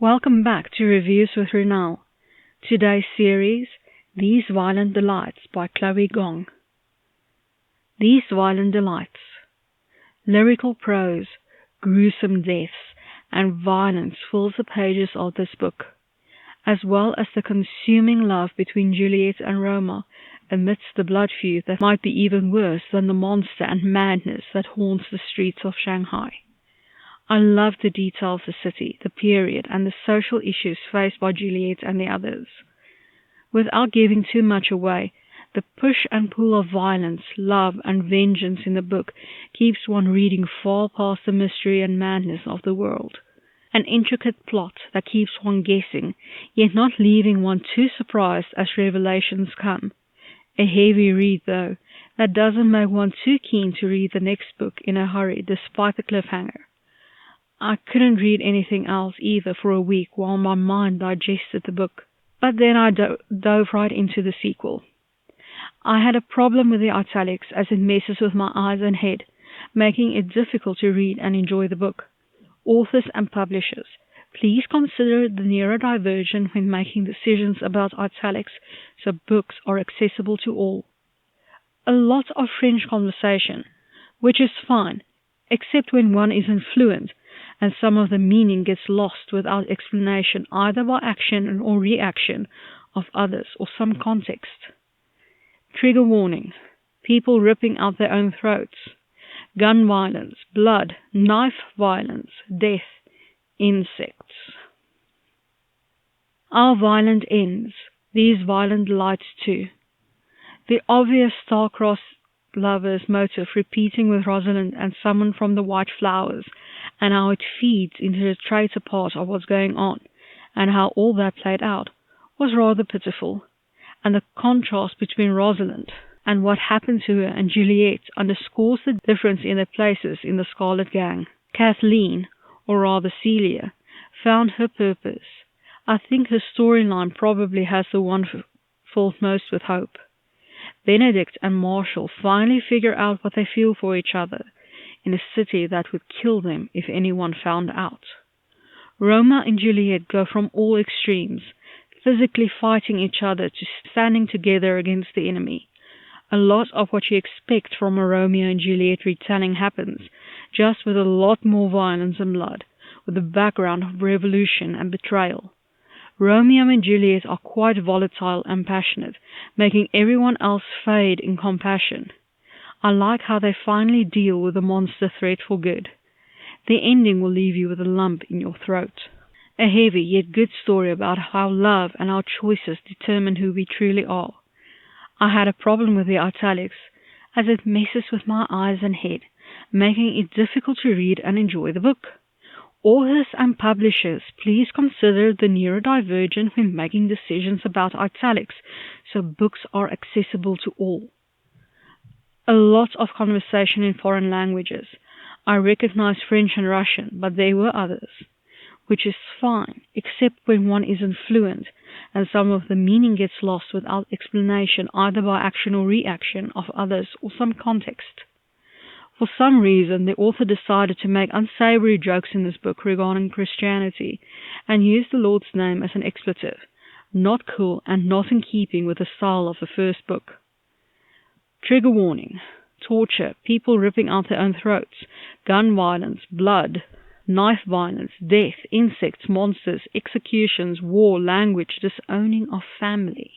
Welcome back to Reviews with Ronel. Today's series, These Violent Delights by Chloe Gong. These Violent Delights. Lyrical prose, gruesome deaths, and violence fills the pages of this book, as well as the consuming love between Juliet and Roma amidst the blood feud that might be even worse than the monster and madness that haunts the streets of Shanghai. I love the detail of the city, the period, and the social issues faced by Juliet and the others. Without giving too much away, the push and pull of violence, love, and vengeance in the book keeps one reading far past the mystery and madness of the world. An intricate plot that keeps one guessing, yet not leaving one too surprised as revelations come. A heavy read, though, that doesn't make one too keen to read the next book in a hurry despite the cliffhanger. I couldn't read anything else either for a week while my mind digested the book, but then I dove right into the sequel. I had a problem with the italics as it messes with my eyes and head, making it difficult to read and enjoy the book. Authors and publishers, please consider the neurodivergent when making decisions about italics so books are accessible to all. A lot of French conversation, which is fine, except when one isn't fluent, and some of the meaning gets lost without explanation either by action or reaction of others or some context. Trigger warning: people ripping out their own throats, gun violence, blood, knife violence, death, insects. Our violent ends, these violent delights too. The obvious star-crossed lovers motive repeating with Rosalind and someone from the White Flowers, and how it feeds into the traitor part of what's going on, and how all that played out, was rather pitiful, and the contrast between Rosalind and what happened to her and Juliet underscores the difference in their places in the Scarlet Gang. Kathleen, or rather Celia, found her purpose. I think her storyline probably has the one filled most with hope. Benedict and Marshall finally figure out what they feel for each other, in a city that would kill them if anyone found out. Roma and Juliet go from all extremes, physically fighting each other to standing together against the enemy. A lot of what you expect from a Romeo and Juliet retelling happens, just with a lot more violence and blood, with a background of revolution and betrayal. Romeo and Juliet are quite volatile and passionate, making everyone else fade in compassion. I like how they finally deal with the monster threat for good. The ending will leave you with a lump in your throat. A heavy yet good story about how love and our choices determine who we truly are. I had a problem with the italics, as it messes with my eyes and head, making it difficult to read and enjoy the book. Authors and publishers, please consider the neurodivergent when making decisions about italics so books are accessible to all. A lot of conversation in foreign languages. I recognize French and Russian, but there were others, which is fine, except when one isn't fluent, and some of the meaning gets lost without explanation either by action or reaction of others or some context. For some reason, the author decided to make unsavory jokes in this book regarding Christianity, and used the Lord's name as an expletive. Not cool and not in keeping with the style of the first book. Trigger warning: torture, people ripping out their own throats, gun violence, blood, knife violence, death, insects, monsters, executions, war, language, disowning of family.